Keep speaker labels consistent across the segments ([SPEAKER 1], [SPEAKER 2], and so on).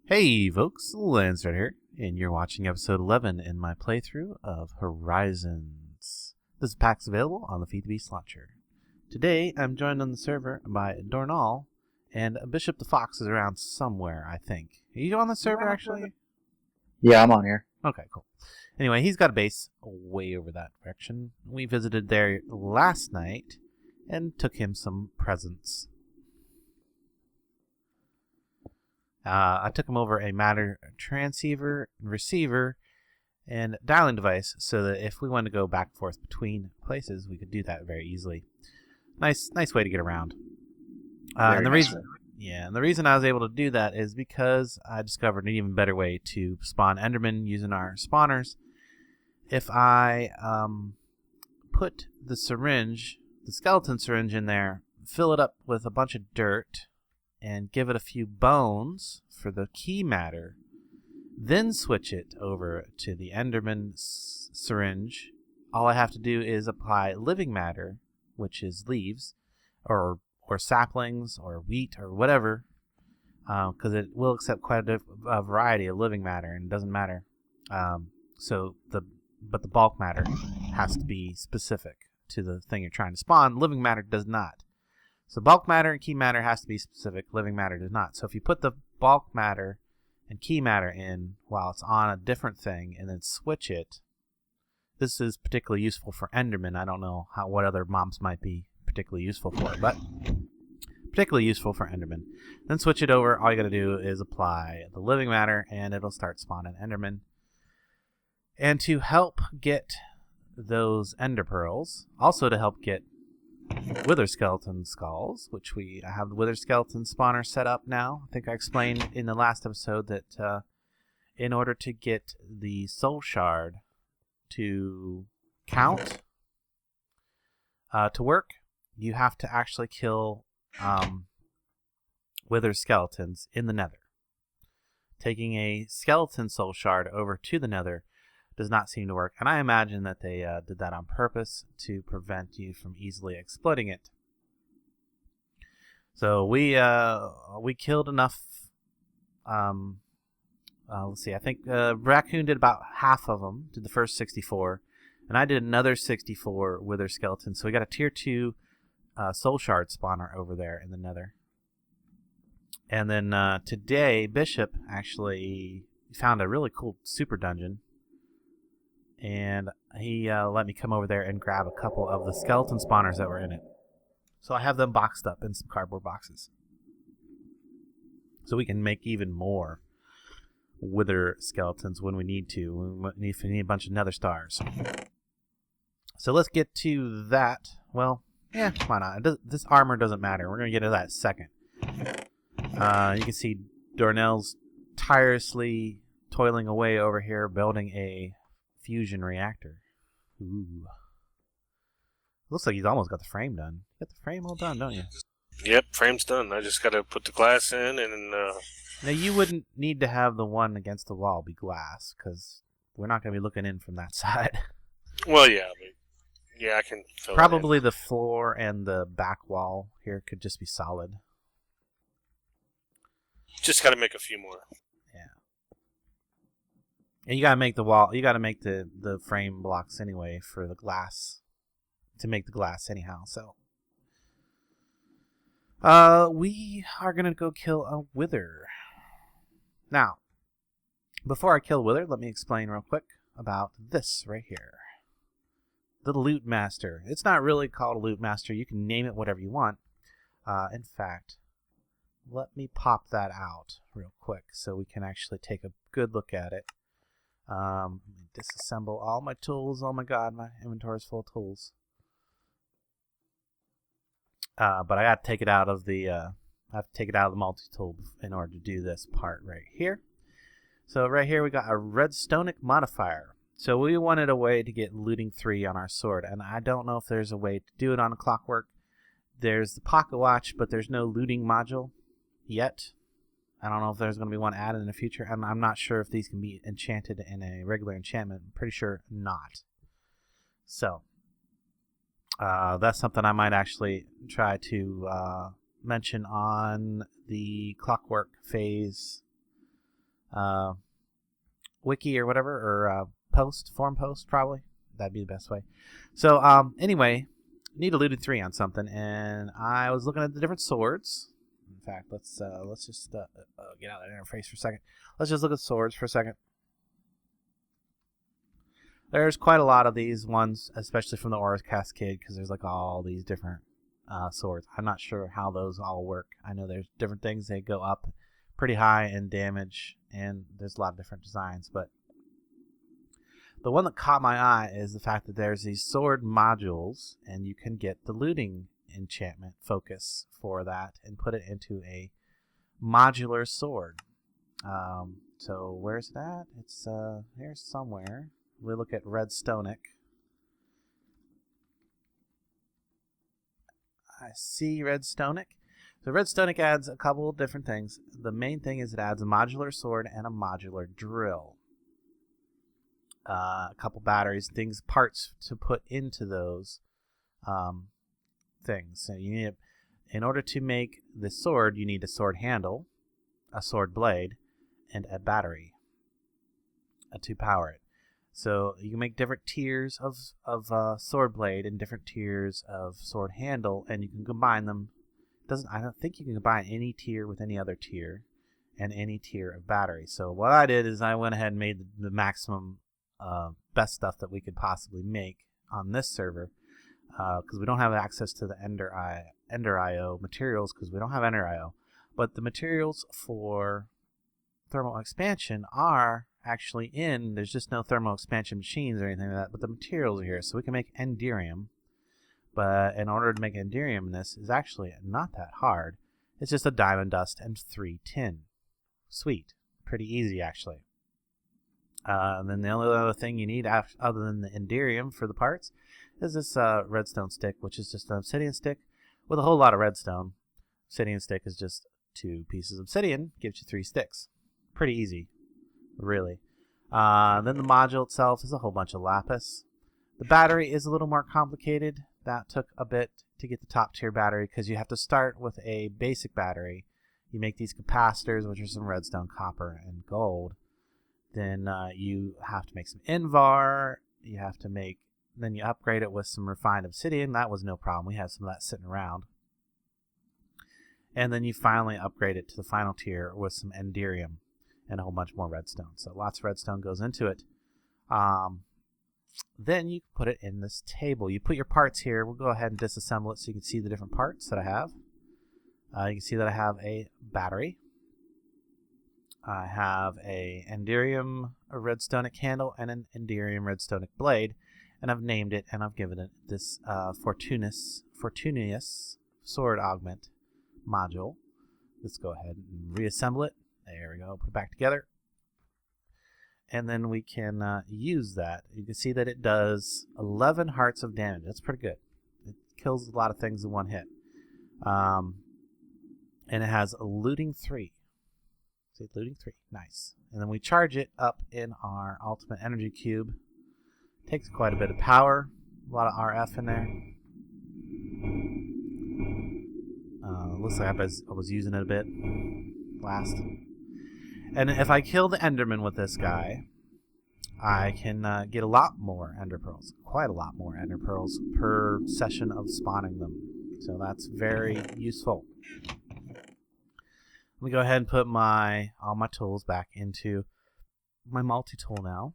[SPEAKER 1] Hey folks, Landstryder here, and you're watching episode 11 in my playthrough of Horizons. This pack's available on the Feed the Beast launcher. Today, I'm joined on the server by Dornall, and Bishop the Fox is around somewhere, I think. Are you on the server, actually?
[SPEAKER 2] Yeah, I'm on here.
[SPEAKER 1] Okay, cool. Anyway, he's got a base way over that direction. We visited there last night, and took him some presents. I took him over a matter transceiver, receiver, and dialing device so that if we wanted to go back and forth between places, we could do that very easily. Nice way to get around. And the reason I was able to do that is because I discovered an even better way to spawn Endermen using our spawners. If I put the skeleton syringe in there, fill it up with a bunch of dirt, and give it a few bones for the key matter, then switch it over to the Enderman syringe. All I have to do is apply living matter, which is leaves, or saplings, or wheat, or whatever, because it will accept quite a variety of living matter, and it doesn't matter. But the bulk matter has to be specific to the thing you're trying to spawn. Living matter does not. So bulk matter and key matter has to be specific. Living matter does not. So if you put the bulk matter and key matter in while it's on a different thing and then switch it, this is particularly useful for Enderman. I don't know what other mobs might be particularly useful for, but particularly useful for Enderman. Then switch it over. All you got to do is apply the living matter and it'll start spawning Enderman. And to help get those Ender Pearls, also to help get Wither Skeleton Skulls, which I have the Wither Skeleton spawner set up now. I think I explained in the last episode that in order to get the Soul Shard to count, to work, you have to actually kill Wither Skeletons in the Nether. Taking a Skeleton Soul Shard over to the Nether does not seem to work, and I imagine that they did that on purpose to prevent you from easily exploiting it. So we killed enough. Let's see. I think Raccoon did about half of them. Did the first 64, and I did another 64 Wither Skeletons. So we got a tier 2 Soul Shard spawner over there in the Nether. And then today, Bishop actually found a really cool super dungeon. And he let me come over there and grab a couple of the skeleton spawners that were in it. So I have them boxed up in some cardboard boxes. So we can make even more Wither Skeletons when we need to. If we need a bunch of Nether stars. So let's get to that. Well, yeah, why not? This armor doesn't matter. We're going to get to that second. You can see Dornell's tirelessly toiling away over here building a fusion reactor. Ooh. Looks like he's almost got the frame done. You got the frame all done, don't you?
[SPEAKER 3] Yep, frame's done. I just gotta put the glass in and
[SPEAKER 1] Now you wouldn't need to have the one against the wall be glass, because we're not going to be looking in from that side.
[SPEAKER 3] well, yeah, but yeah, I can fill
[SPEAKER 1] Probably
[SPEAKER 3] it in.
[SPEAKER 1] the floor and the back wall here could just be solid.
[SPEAKER 3] Just gotta make a few more.
[SPEAKER 1] And you gotta make the wall. You gotta make the frame blocks anyway for the glass. To make the glass anyhow. So, we are gonna go kill a Wither. Now, before I kill Wither, let me explain real quick about this right here. The Loot Master. It's not really called a Loot Master. You can name it whatever you want. In fact, let me pop that out real quick so we can actually take a good look at it. Disassemble all my tools. Oh my god, my inventory is full of tools. But I gotta take it out of the multi-tool in order to do this part right here. So right here we got a redstone modifier. So we wanted a way to get looting 3 on our sword, and I don't know if there's a way to do it on a clockwork. There's the pocket watch, but there's no looting module yet. I don't know if there's going to be one added in the future. And I'm not sure if these can be enchanted in a regular enchantment. I'm pretty sure not. So, that's something I might actually try to mention on the clockwork phase wiki or whatever, or forum post probably. That'd be the best way. So anyway, need a looted 3 on something, and I was looking at the different swords. In fact, let's just get out of that interface for a second. Let's just look at swords for a second. There's quite a lot of these ones, especially from the Aura Cascade, because there's like all these different swords. I'm not sure how those all work. I know there's different things. They go up pretty high in damage, and there's a lot of different designs, but the one that caught my eye is the fact that there's these sword modules, and you can get the looting enchantment focus for that and put it into a modular sword. So where's that? It's here somewhere. We look at Redstonic. I see Redstonic. So Redstonic adds a couple of different things. The main thing is it adds a modular sword and a modular drill. A couple batteries, parts to put into those things. So you need, in order to make the sword, you need a sword handle, a sword blade, and a battery to power it. So you can make different tiers of sword blade and different tiers of sword handle, and you can combine them. I don't think you can combine any tier with any other tier, and any tier of battery. So what I did is I went ahead and made the maximum best stuff that we could possibly make on this server, because we don't have access to the Ender IO materials, because we don't have Ender IO. But the materials for thermal expansion are actually there's just no thermal expansion machines or anything like that, but the materials are here, so we can make Enderium. But in order to make Enderium, this is actually not that hard. It's just a diamond dust and 3 tin. Sweet. Pretty easy, actually. And then the only other thing you need other than the Enderium for the parts is this redstone stick, which is just an obsidian stick with a whole lot of redstone. Obsidian stick is just 2 pieces of obsidian, gives you 3 sticks. Pretty easy, really. Then the module itself is a whole bunch of lapis. The battery is a little more complicated. That took a bit to get the top tier battery, because you have to start with a basic battery. You make these capacitors, which are some redstone, copper, and gold. Then you have to make some Invar. Then you upgrade it with some refined obsidian. That was no problem. We have some of that sitting around. And then you finally upgrade it to the final tier with some Enderium and a whole bunch more redstone. So lots of redstone goes into it. Then you put it in this table. You put your parts here. We'll go ahead and disassemble it so you can see the different parts that I have. You can see that I have a battery. I have a Enderium redstonic handle and an Enderium redstonic blade, and I've named it, and I've given it this Fortunatus sword augment module. Let's go ahead and reassemble it. There we go. Put it back together. And then we can use that. You can see that it does 11 hearts of damage. That's pretty good. It kills a lot of things in one hit. And it has a looting 3. See, looting 3. Nice. And then we charge it up in our ultimate energy cube. Takes quite a bit of power. A lot of RF in there. Looks like I was using it a bit last. And if I kill the Enderman with this guy, I can get a lot more Ender Pearls. Quite a lot more Ender Pearls per session of spawning them. So that's very useful. Let me go ahead and put all my tools back into my multi-tool now.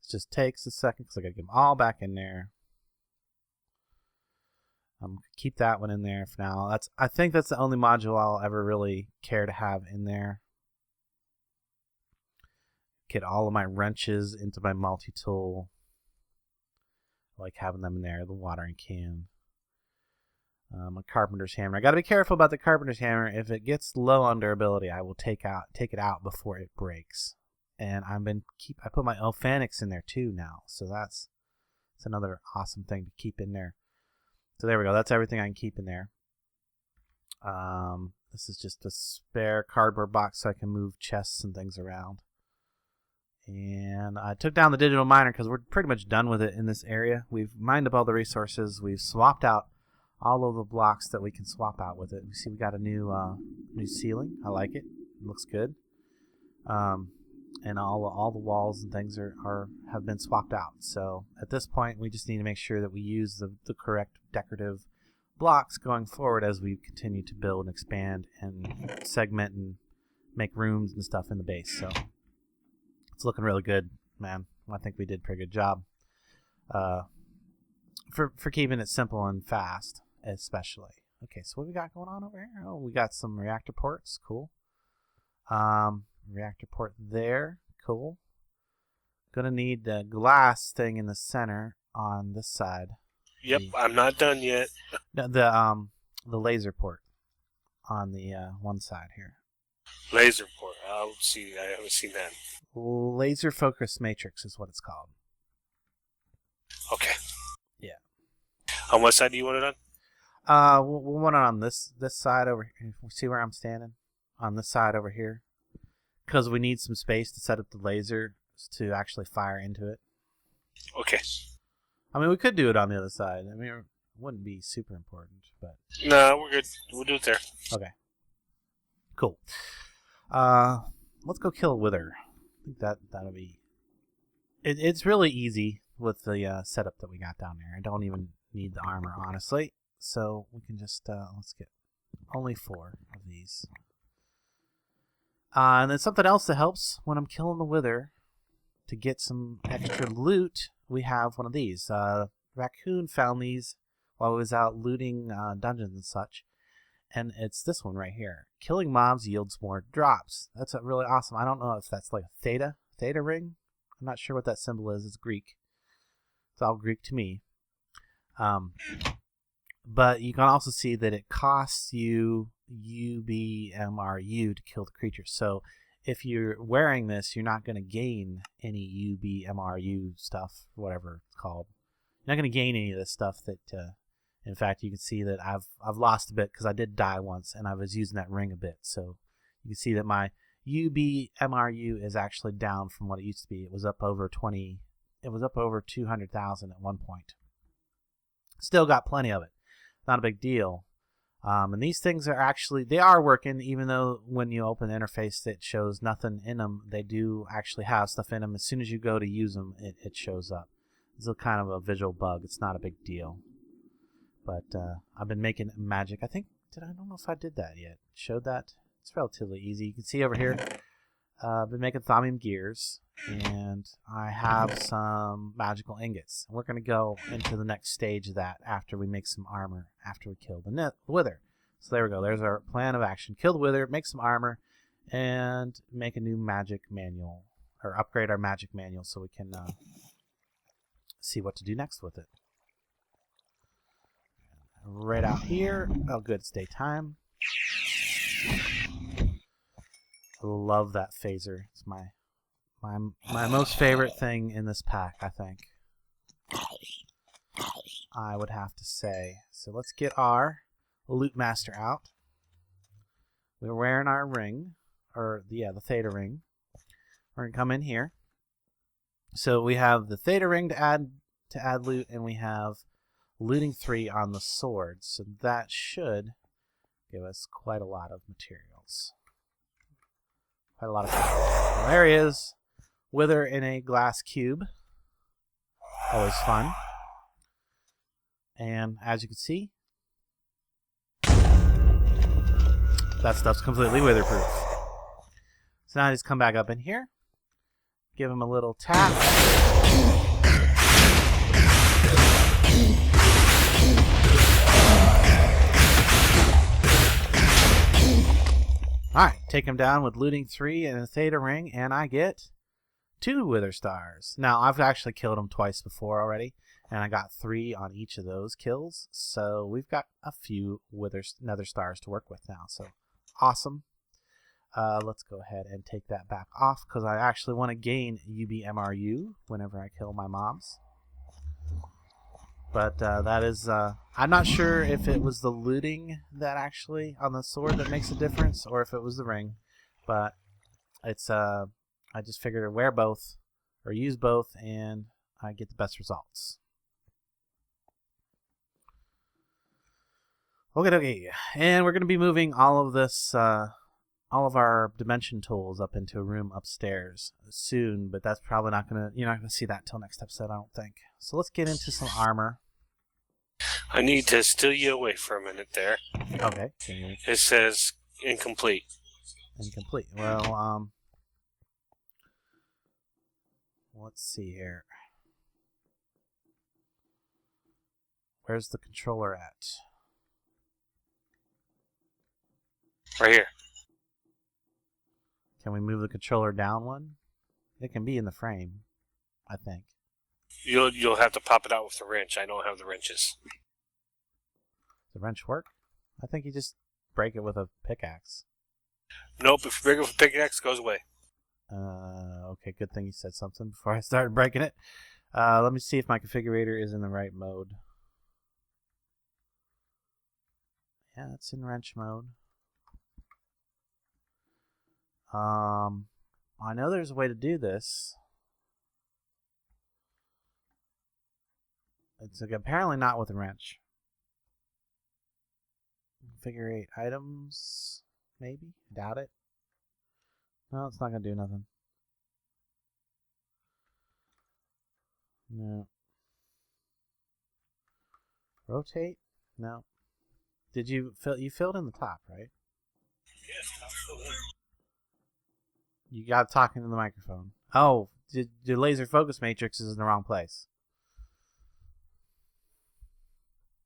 [SPEAKER 1] It just takes a second because I got to get them all back in there. Keep that one in there for now. I think that's the only module I'll ever really care to have in there. Get all of my wrenches into my multi-tool. I like having them in there. The watering can. My carpenter's hammer. I got to be careful about the carpenter's hammer. If it gets low on durability, I will take it out before it breaks. And I put my Ophanix in there too now. So that's another awesome thing to keep in there. So there we go. That's everything I can keep in there. This is just a spare cardboard box so I can move chests and things around. And I took down the digital miner because we're pretty much done with it in this area. We've mined up all the resources. We've swapped out all of the blocks that we can swap out with it. You see we got a new ceiling. I like it. It looks good. And all the walls and things have been swapped out. So at this point, we just need to make sure that we use the correct decorative blocks going forward as we continue to build and expand and segment and make rooms and stuff in the base. So it's looking really good, man. I think we did a pretty good job for keeping it simple and fast, especially. Okay, so what we got going on over here? Oh, we got some reactor ports. Cool. Reactor port there. Cool. Gonna need the glass thing in the center on this side.
[SPEAKER 3] Yep, I'm not done yet.
[SPEAKER 1] No, the laser port on the one side here.
[SPEAKER 3] Laser port. I'll see. I haven't seen that.
[SPEAKER 1] Laser focus matrix is what it's called.
[SPEAKER 3] Okay.
[SPEAKER 1] Yeah.
[SPEAKER 3] On what side do you want it on?
[SPEAKER 1] We'll want it on this side over here. See where I'm standing? On this side over here. Because we need some space to set up the laser to actually fire into it.
[SPEAKER 3] Okay.
[SPEAKER 1] I mean, we could do it on the other side. I mean, it wouldn't be super important, but...
[SPEAKER 3] No, we're good. We'll do it there.
[SPEAKER 1] Okay. Cool. Let's go kill a wither. I think that'll be... It's really easy with the setup that we got down there. I don't even need the armor, honestly. So we can just... let's get only 4 of these. And then something else that helps when I'm killing the wither to get some extra loot, we have one of these. Raccoon found these while I was out looting dungeons and such. And it's this one right here. Killing mobs yields more drops. That's really awesome. I don't know if that's like a theta ring. I'm not sure what that symbol is. It's Greek. It's all Greek to me. But you can also see that it costs you UBMRU to kill the creature. So if you're wearing this, you're not going to gain any UBMRU stuff, whatever it's called. You're not going to gain any of this stuff that, in fact, you can see that I've lost a bit because I did die once and I was using that ring a bit. So you can see that my UBMRU is actually down from what it used to be. It was up over 200,000 at one point. Still got plenty of it. Not a big deal. And these things they are working, even though when you open the interface it shows nothing in them. They do actually have stuff in them. As soon as you go to use them, it shows up. It's a kind of a visual bug. It's not a big deal. But I've been making magic. I don't know if I did that yet. Showed that? It's relatively easy. You can see over here, I've been making thaumium gears, and I have some magical ingots. We're going to go into the next stage of that after we make some armor, after we kill the wither. So there we go. There's our plan of action. Kill the wither, make some armor, and make a new magic manual, or upgrade our magic manual so we can see what to do next with it. Right out here. Oh, good. It's daytime. I love that phaser. It's my most favorite thing in this pack, I think. I would have to say. So let's get our Loot Master out. We're wearing our ring, or the theta ring. We're gonna come in here. So we have the theta ring to add loot, and we have looting 3 on the sword. So that should give us quite a lot of materials. Quite a lot of materials. Well, there he is. Wither in a glass cube. Always fun. And as you can see, that stuff's completely witherproof. So now I just come back up in here. Give him a little tap. Alright, take him down with looting 3 and a theta ring, and I get 2 wither stars. Now, I've actually killed him twice before already, and I got 3 on each of those kills, so we've got a few nether stars to work with now, so awesome. Let's go ahead and take that back off, because I actually want to gain UBMRU whenever I kill my mobs. But that is, I'm not sure if it was the looting that actually on the sword that makes a difference, or if it was the ring. But it's, I just figured I'd wear both, or use both, and I get the best results. Okay. And we're going to be moving all of this, all of our dimension tools up into a room upstairs soon, but that's probably not going to, you're not going to see that till next episode, I don't think. So let's get into some armor.
[SPEAKER 3] I need to steal you away for a minute there.
[SPEAKER 1] Okay.
[SPEAKER 3] It says incomplete.
[SPEAKER 1] Incomplete. Well, let's see here. Where's the controller at?
[SPEAKER 3] Right here.
[SPEAKER 1] Can we move the controller down one? It can be in the frame, I think.
[SPEAKER 3] You'll have to pop it out with the wrench. I don't have the wrenches.
[SPEAKER 1] Does the wrench work? I think you just break it with a pickaxe.
[SPEAKER 3] Nope, if you break it with a pickaxe, it goes away.
[SPEAKER 1] Okay, good thing you said something before I started breaking it. Let me see if my configurator is in the right mode. Yeah, it's in wrench mode. I know there's a way to do this. It's like, apparently not with a wrench. Figure 8 items, maybe? Doubt it. No, it's not going to do nothing. No. Rotate? No. Did you fill? You filled in the top, right?
[SPEAKER 3] Yes.
[SPEAKER 1] You got talking to the microphone. Oh, the laser focus matrix is in the wrong place.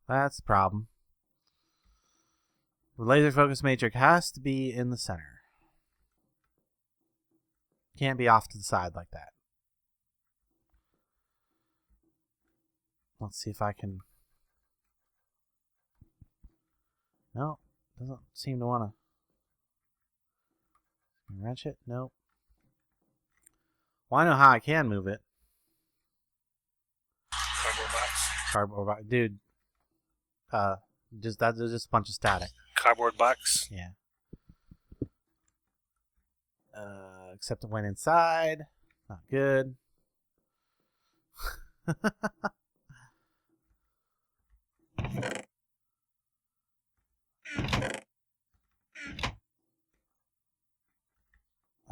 [SPEAKER 1] That's the problem. The laser focus matrix has to be in the center. Can't be off to the side like that. Let's see if I can... No, doesn't seem to want to... Wrench it? Nope. Well, I know how I can move it.
[SPEAKER 3] Cardboard box.
[SPEAKER 1] Cardboard box. Dude. That's just a bunch of static.
[SPEAKER 3] Cardboard box.
[SPEAKER 1] Yeah. Except it went inside. Not good.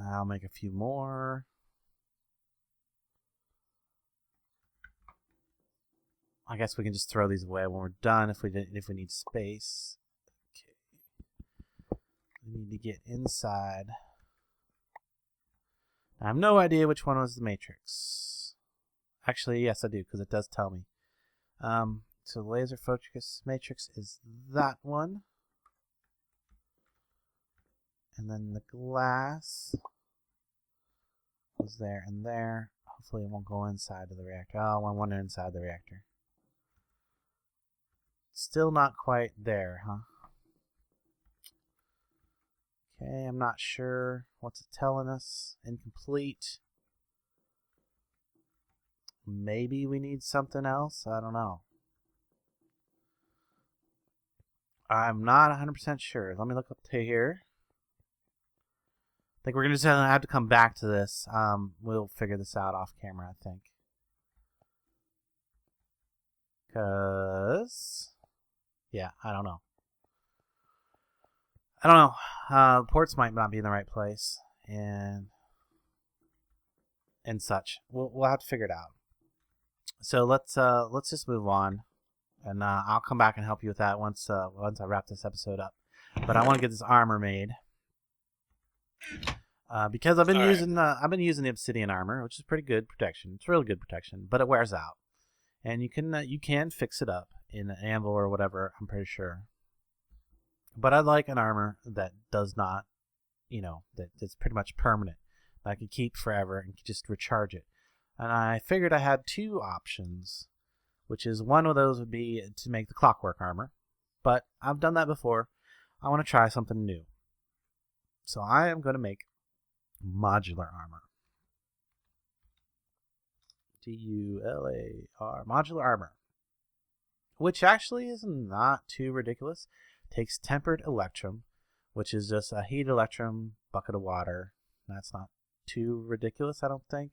[SPEAKER 1] I'll make a few more. I guess we can just throw these away when we're done if we need space. Okay. We need to get inside. I have no idea which one was the matrix. Actually, yes, I do, because it does tell me. So the laser focus matrix is that one. And then the glass was there and there. Hopefully it won't go inside of the reactor. Oh, I want it inside the reactor. Still not quite there, huh? Okay, I'm not sure. What's it telling us? Incomplete. Maybe we need something else? I don't know. I'm not 100% sure. Let me look up to here. I think we're going to just have to come back to this. We'll figure this out off camera, I think. Because... yeah, I don't know. The ports might not be in the right place. And such. We'll have to figure it out. So let's just move on. And I'll come back and help you with that once I wrap this episode up. But I want to get this armor made. Because I've been using the obsidian armor, which is pretty good protection. It's really good protection, but it wears out, and you can fix it up in an anvil or whatever. I'm pretty sure. But I like an armor that does not, that's pretty much permanent. That I can keep forever and just recharge it. And I figured I had two options, which is one of those would be to make the clockwork armor, but I've done that before. I want to try something new. So I am going to make modular armor. D-U-L-A-R. Modular armor. Which actually is not too ridiculous. Takes tempered electrum, which is just a heat electrum, bucket of water. That's not too ridiculous, I don't think.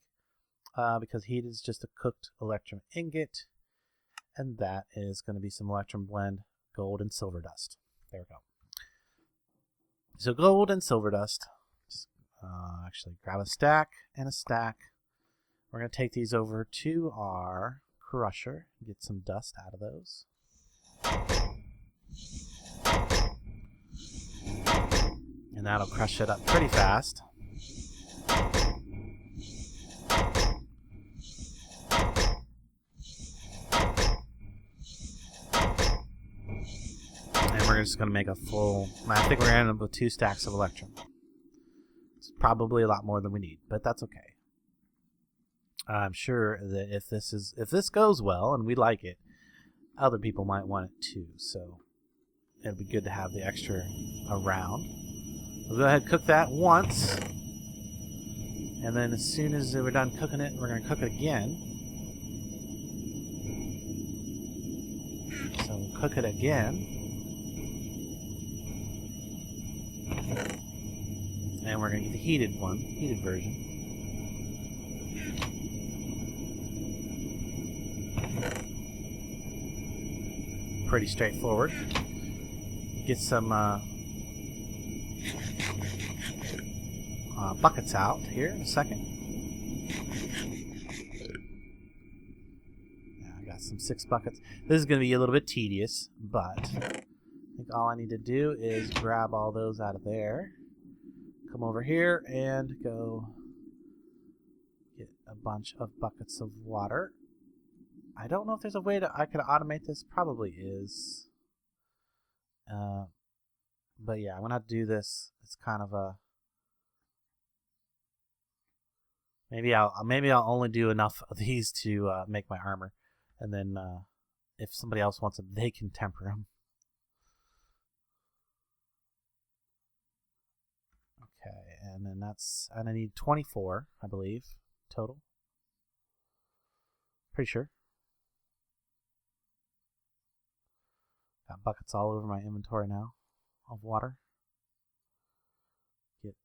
[SPEAKER 1] Because heat is just a cooked electrum ingot. And that is going to be some electrum blend gold and silver dust. There we go. So gold and silver dust. Just, actually grab a stack and a stack. We're going to take these over to our crusher, get some dust out of those. And that'll crush it up pretty fast. And we're just going to make a full... I think we're going to end up with 2 stacks of electrum. It's probably a lot more than we need, but that's okay. I'm sure that if this goes well and we like it, other people might want it too. So it'll be good to have the extra around. We'll go ahead and cook that once, and then as soon as we're done cooking it, we're going to cook it again. So we'll cook it again, and we're going to get the heated version. Pretty straightforward. Get some buckets out here in a second. Yeah, I got some 6 buckets. This is going to be a little bit tedious, but I think all I need to do is grab all those out of there. Come over here and go get a bunch of buckets of water. I don't know if there's a way I could automate this. Probably is. But yeah, I'm going to have to do this. It's kind of a... Maybe I'll only do enough of these to make my armor. And then if somebody else wants them, they can temper them. Okay, and then and I need 24, I believe, total. Pretty sure. Got buckets all over my inventory now of water. Get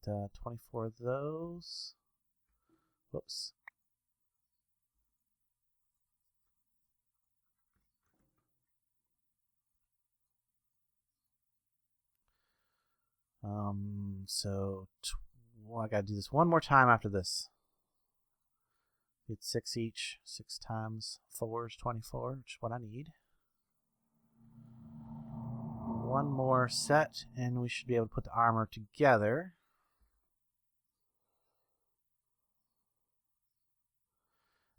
[SPEAKER 1] 24 of those. Whoops. Well, I gotta do this one more time after this. Get 6 each. 6 times 4 is 24, which is what I need. One more set, and we should be able to put the armor together.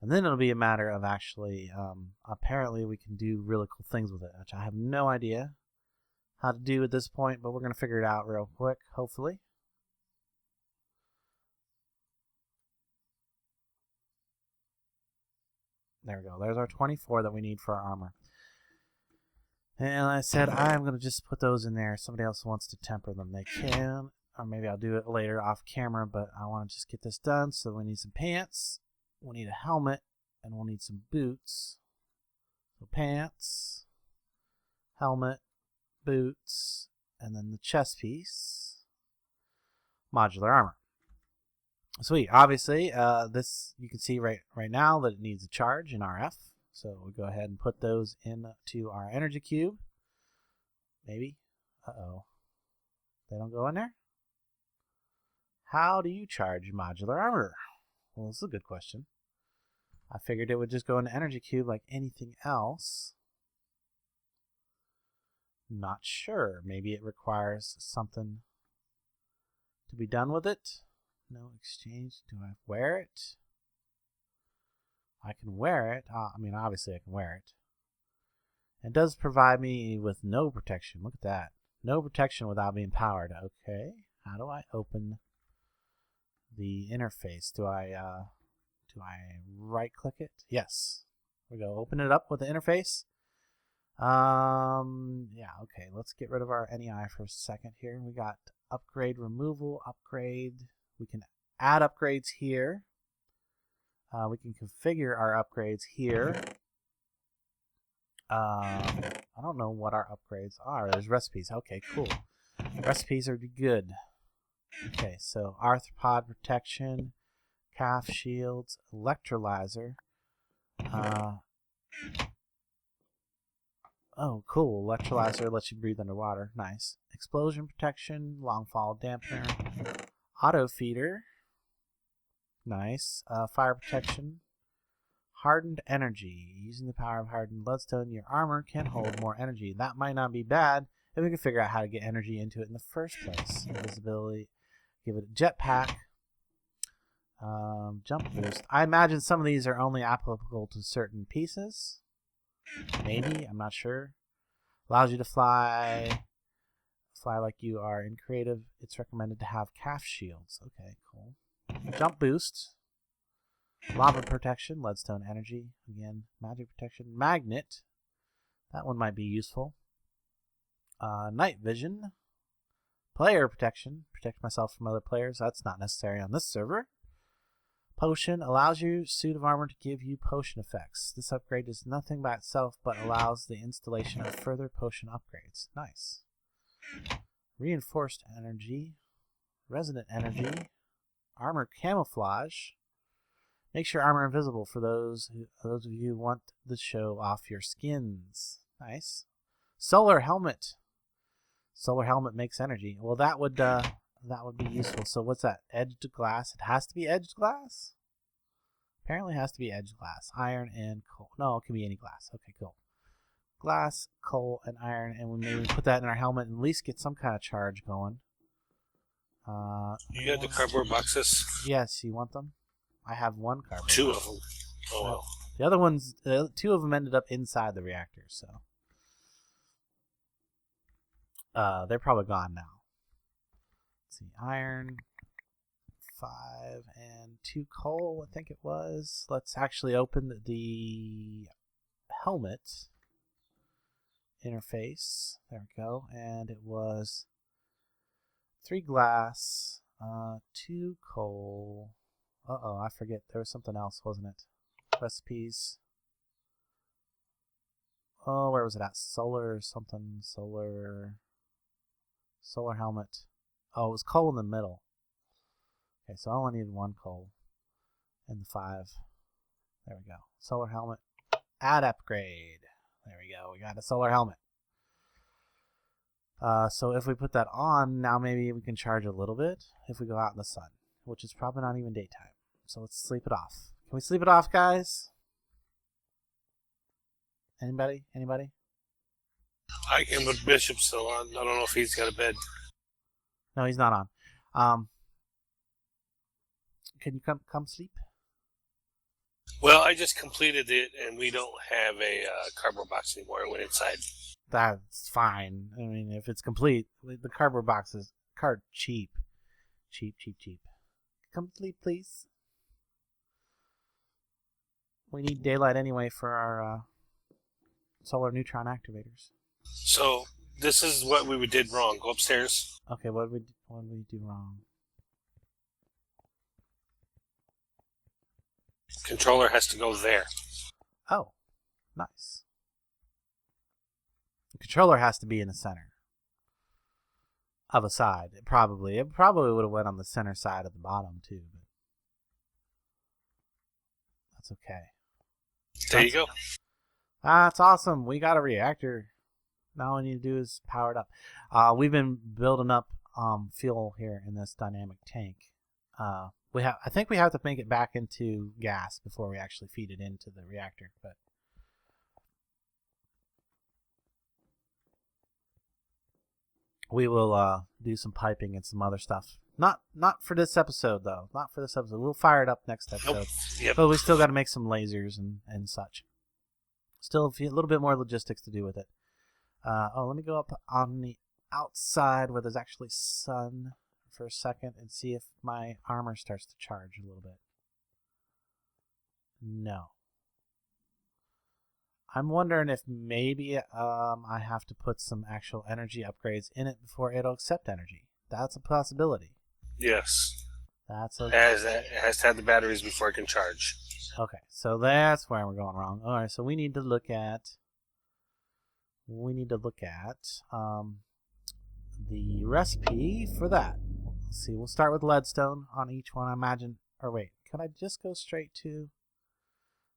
[SPEAKER 1] And then it'll be a matter of actually, apparently we can do really cool things with it, which I have no idea how to do at this point, but we're going to figure it out real quick, hopefully. There we go. There's our 24 that we need for our armor. And like I said, I'm going to just put those in there. If somebody else wants to temper them, they can. Or maybe I'll do it later off camera, but I want to just get this done. So we need some pants. We'll need a helmet, and we'll need some boots. So pants, helmet, boots, and then the chest piece. Modular armor. Sweet. Obviously, this you can see right now that it needs a charge in RF. So we'll go ahead and put those into our energy cube. Maybe. Uh-oh. They don't go in there? How do you charge modular armor? Well, this is a good question. I figured it would just go in the energy cube like anything else. Not sure. Maybe it requires something to be done with it. No exchange. Do I wear it? I can wear it. I mean, obviously I can wear it. It does provide me with no protection. Look at that. No protection without being powered. Okay. How do I open the interface? Do I right click it? Yes. We go open it up with the interface. Yeah, okay. Let's get rid of our NEI for a second here. We got upgrade removal, upgrade. We can add upgrades here. We can configure our upgrades here. I don't know what our upgrades are. There's recipes. Okay, cool. Recipes are good. Okay, so arthropod protection, calf shields, electrolyzer. Oh, cool. Electrolyzer lets you breathe underwater. Nice. Explosion protection, long fall dampener, auto feeder. Nice. Fire protection. Hardened energy. Using the power of hardened leadstone, your armor can hold more energy. That might not be bad if we can figure out how to get energy into it in the first place. Invisibility. Give it a jetpack. Jump boost. I imagine some of these are only applicable to certain pieces. Maybe. I'm not sure. Allows you to fly. Fly like you are in creative. It's recommended to have calf shields. Okay, cool. Jump boost. Lava protection, leadstone energy, again, magic protection, magnet, that one might be useful. Night vision, player protection, protect myself from other players, that's not necessary on this server. Potion, allows your suit of armor to give you potion effects. This upgrade is nothing by itself, but allows the installation of further potion upgrades. Nice. Reinforced energy, resonant energy, armor camouflage. Makes your armor invisible for those of you who want to show off your skins. Nice. Solar helmet. Solar helmet makes energy. Well, that would be useful. So what's that? Edged glass. It has to be edged glass. Apparently, it has to be edged glass. Iron and coal. No, it can be any glass. Okay, cool. Glass, coal, and iron, and we maybe put that in our helmet and at least get some kind of charge going.
[SPEAKER 3] You got the cardboard boxes?
[SPEAKER 1] Yes, you want them? I have one cardboard.
[SPEAKER 3] 2 of them. Oh, well.
[SPEAKER 1] The other ones, 2 of them ended up inside the reactor, so. They're probably gone now. Let's see, iron, 5, and 2 coal, I think it was. Let's actually open the helmet interface. There we go. And it was 3 glass, 2 coal. Uh-oh, I forget. There was something else, wasn't it? Recipes. Oh, where was it at? Solar something. Solar helmet. Oh, it was coal in the middle. Okay, so I only needed 1 coal. And the 5. There we go. Solar helmet. Add upgrade. There we go. We got a solar helmet. So if we put that on, now maybe we can charge a little bit if we go out in the sun, which is probably not even daytime. So let's sleep it off. Can we sleep it off, guys? Anybody? Anybody?
[SPEAKER 3] I can put Bishop still on. I don't know if he's got a bed.
[SPEAKER 1] No, he's not on. Can you come sleep?
[SPEAKER 3] Well, I just completed it, and we don't have a cardboard box anymore. It went inside.
[SPEAKER 1] That's fine. I mean, if it's complete, the cardboard box is cheap. Cheap. Come sleep, please. We need daylight anyway for our solar neutron activators.
[SPEAKER 3] So this is what we did wrong. Go upstairs.
[SPEAKER 1] Okay, what did we do wrong?
[SPEAKER 3] Controller has to go there.
[SPEAKER 1] Oh, nice. The controller has to be in the center of a side. It probably would have went on the center side of the bottom too, but that's okay.
[SPEAKER 3] There you go.
[SPEAKER 1] That's awesome. We got a reactor. Now all we need to do is power it up. We've been building up fuel here in this dynamic tank. I think we have to make it back into gas before we actually feed it into the reactor, but we will do some piping and some other stuff. Not for this episode though. Not for this episode. We'll fire it up next episode.
[SPEAKER 3] Nope. Yep.
[SPEAKER 1] But we still got to make some lasers and such. Still a little bit more logistics to do with it. Let me go up on the outside where there's actually sun for a second and see if my armor starts to charge a little bit. No. I'm wondering if maybe I have to put some actual energy upgrades in it before it'll accept energy. That's a possibility.
[SPEAKER 3] Yes.
[SPEAKER 1] That's a...
[SPEAKER 3] It has to have the batteries before it can charge.
[SPEAKER 1] Okay, so that's where we're going wrong. All right, so we need to look at the recipe for that. Let's see, we'll start with leadstone on each one, I imagine. Or wait, can I just go straight to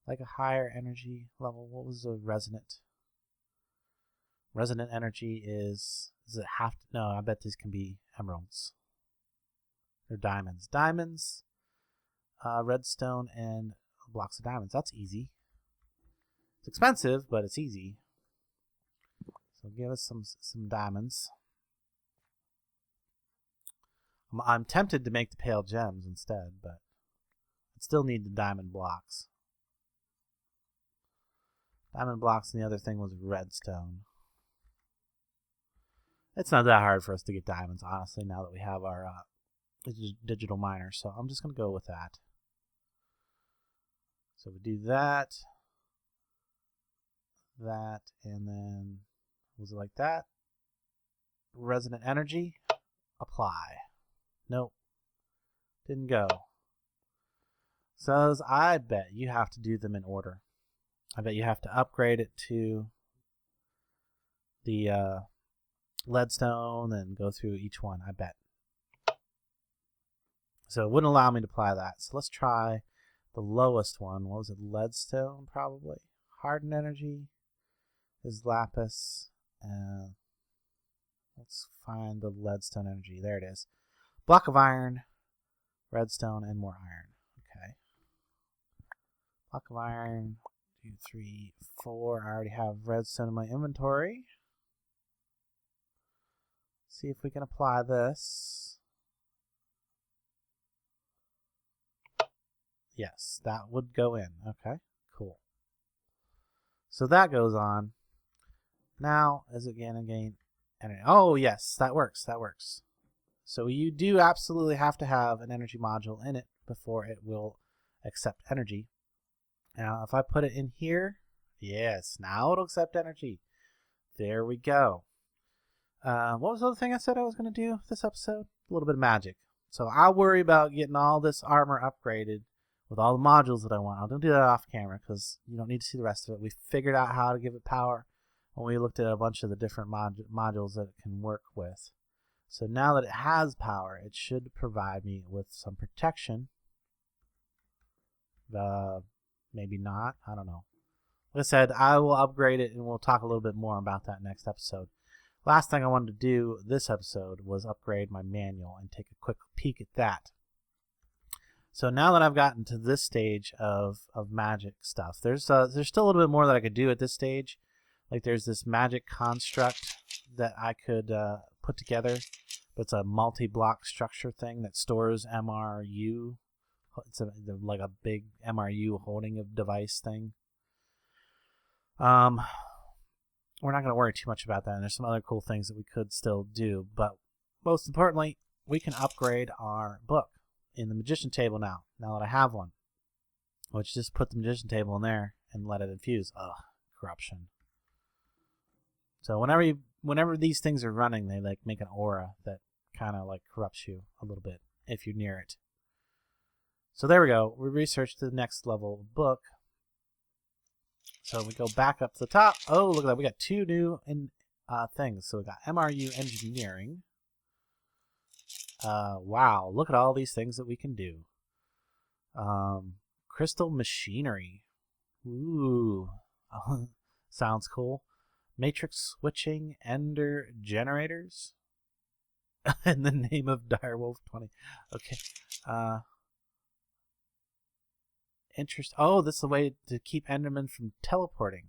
[SPEAKER 1] like a higher energy level? What was the resonant? Resonant energy does it have to? No, I bet these can be emeralds. Or diamonds. Diamonds, redstone, and blocks of diamonds. That's easy. It's expensive, but it's easy. So give us some diamonds. I'm tempted to make the pale gems instead, but I still need the diamond blocks. Diamond blocks, and the other thing was redstone. It's not that hard for us to get diamonds, honestly, now that we have our digital miner. So I'm just going to go with that. So we do that, and then was it like that? Resonant energy, apply. Nope, didn't go. So I bet you have to do them in order. I bet you have to upgrade it to the leadstone and go through each one, I bet. So it wouldn't allow me to apply that. So let's try the lowest one. What was it? Leadstone, probably. Hardened energy is lapis. Let's find the leadstone energy. There it is. Block of iron, redstone, and more iron. Okay. Block of iron, 2, 3, 4. I already have redstone in my inventory. See if we can apply this. Yes, that would go in. Okay, cool. So that goes on. Now, is it again? Oh, yes, that works. That works. So you do absolutely have to have an energy module in it before it will accept energy. Now, if I put it in here, yes, now it'll accept energy. There we go. What was the other thing I said I was going to do this episode? A little bit of magic. So I'll worry about getting all this armor upgraded with all the modules that I want. I'll don't do that off camera because you don't need to see the rest of it. We figured out how to give it power when we looked at a bunch of the different modules that it can work with. So now that it has power, it should provide me with some protection. Maybe not. I don't know. Like I said, I will upgrade it, and we'll talk a little bit more about that next episode. Last thing I wanted to do this episode was upgrade my manual and take a quick peek at that. So now that I've gotten to this stage of magic stuff, there's still a little bit more that I could do at this stage. Like there's this magic construct that I could put together. But it's a multi-block structure thing that stores MRU. It's like a big MRU holding a device thing. We're not going to worry too much about that. And there's some other cool things that we could still do. But most importantly, we can upgrade our book in the magician table now that I have one. Which just put the magician table in there and let it infuse. Ugh, corruption. So whenever these things are running, they like make an aura that kind of like corrupts you a little bit if you're near it. So there we go. We researched the next level book. So we go back up to the top. Oh, look at that. We got 2 new things. So we got MRU engineering. Wow. Look at all these things that we can do. Crystal machinery. Ooh. Sounds cool. Matrix switching, ender generators. In the name of Direwolf 20. Okay. Oh, this is a way to keep Endermen from teleporting.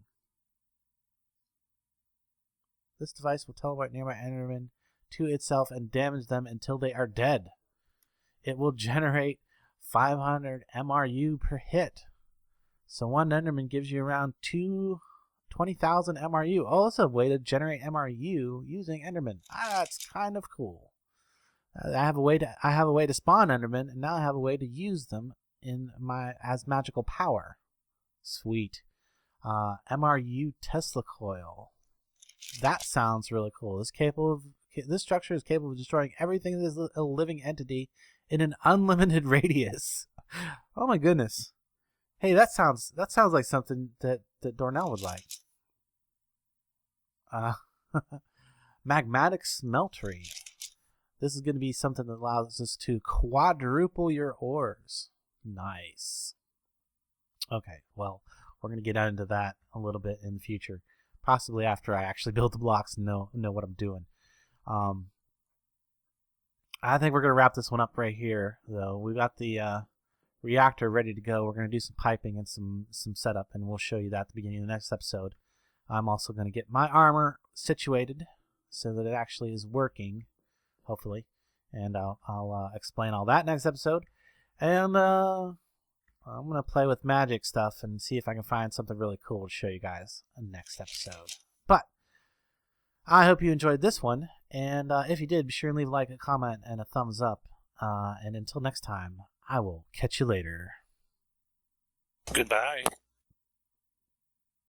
[SPEAKER 1] This device will teleport nearby Endermen to itself and damage them until they are dead. It will generate 500 MRU per hit. So one Enderman gives you around 20,000 MRU. Oh, that's a way to generate MRU using Enderman. That's kind of cool. I have a way to spawn Enderman, and now I have a way to use them as magical power. Sweet. MRU Tesla coil. That sounds really cool. This structure is capable of destroying everything that is a living entity in an unlimited radius. Oh my goodness. Hey, that sounds like something that Dornell would like. Magmatic smeltery. This is going to be something that allows us to quadruple your ores. Nice. Okay, well, we're going to get into that a little bit in the future. possibly after I actually build the blocks and know what I'm doing. I think we're going to wrap this one up right here, though. We got the reactor ready to go. We're going to do some piping and some setup, and we'll show you that at the beginning of the next episode. I'm also going to get my armor situated so that it actually is working, hopefully. And I'll explain all that next episode. And I'm going to play with magic stuff and see if I can find something really cool to show you guys in the next episode. But I hope you enjoyed this one. And if you did, be sure and leave a like, a comment, and a thumbs up. And until next time, I will catch you later.
[SPEAKER 3] Goodbye.